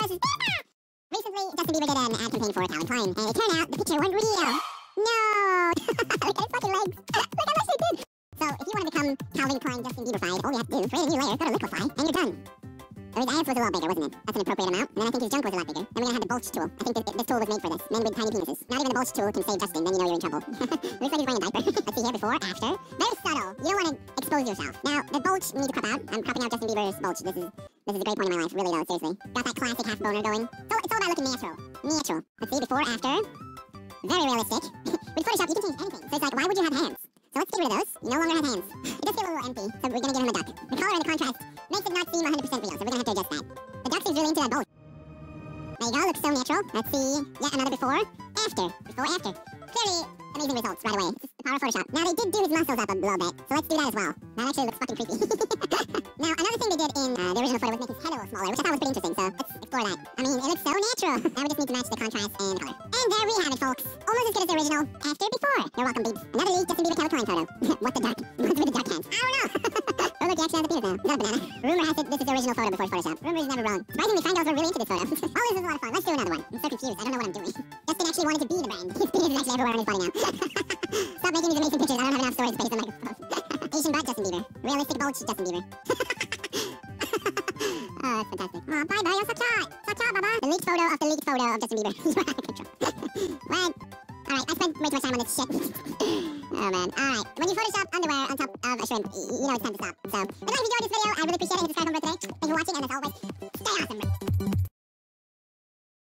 versus Recently, Justin Bieber did an ad campaign for Calvin Klein, and it turned out the picture wasn't real. No! Look at his fucking legs. Look how much they did. So, if you want to become Calvin Klein Justin Bieber-fied, all you have to do is create a new layer, go to Liquify, and you're done. His ass was a little bigger, wasn't it? That's an appropriate amount. And then I think his junk was a lot bigger. Then we're gonna have the bulge tool. I think this tool was made for this. Men with tiny penises. Not even the bulge tool can save Justin, then you know you're in trouble. Looks like he's wearing a diaper. Let's see here, before, after. Very subtle. You don't want to expose yourself. Now, the bulge you need to crop out. I'm cropping out Justin Bieber's bulge. This is a great point in my life, really though, seriously. Got that classic half boner going. So it's all about looking natural. Natural. Let's see, before, after. Very realistic. With Photoshop, you can change anything. So it's like, why would you have hands? So let's get rid of those. You no longer have hands. It does feel a little empty, so we're gonna give him a duck. The color and the contrast makes it not seem 100% real, so we're gonna have to adjust that. The duck seems really into that bulge. There you go, looks so natural. Let's see, yet another before, after. Before, after. Clearly, amazing results right away. It's the power of Photoshop. Now, they did do his muscles up a little bit, so let's do that as well. That actually looks fucking creepy. Now, another thing they did in the original photo was make his head a little smaller, which I thought was pretty interesting, so let's explore that. I mean, it looks so natural. Now we just need to match the contrast and color. And there we have it, folks. Almost as good as the original, after, before. You're welcome, beeps. Another leak, Justin Bieber Calvin Klein photo. What the duck? What's with the duck hands? I don't know. Oh, look, he actually has a penis now. Is that a banana? Rumor has it this is the original photo before Photoshop. Rumor is never wrong. Surprisingly, fan girls were really into this photo. Oh, this is a lot of fun. Let's do another one. I'm so confused. I don't know what I'm doing. Justin actually wanted to be the brand. His penis is actually everywhere on his body now. Stop making these amazing pictures. I don't have enough storage space on the microphone. Asian butt Justin Bieber. Realistic bulge Justin Bieber. Oh, that's fantastic. Oh, bye-bye. Oh, suck shot. Suck shot, baba. The leaked photo of the leaked photo of Justin Bieber. You are out of control. What? Alright, I spent way too much time on this shit. Oh, man. Alright. When you Photoshop underwear on top of a shrimp, you know it's time to stop. So, if you guys enjoyed this video, I really appreciate it. Hit subscribe over today. Thanks for watching, and as always, stay awesome.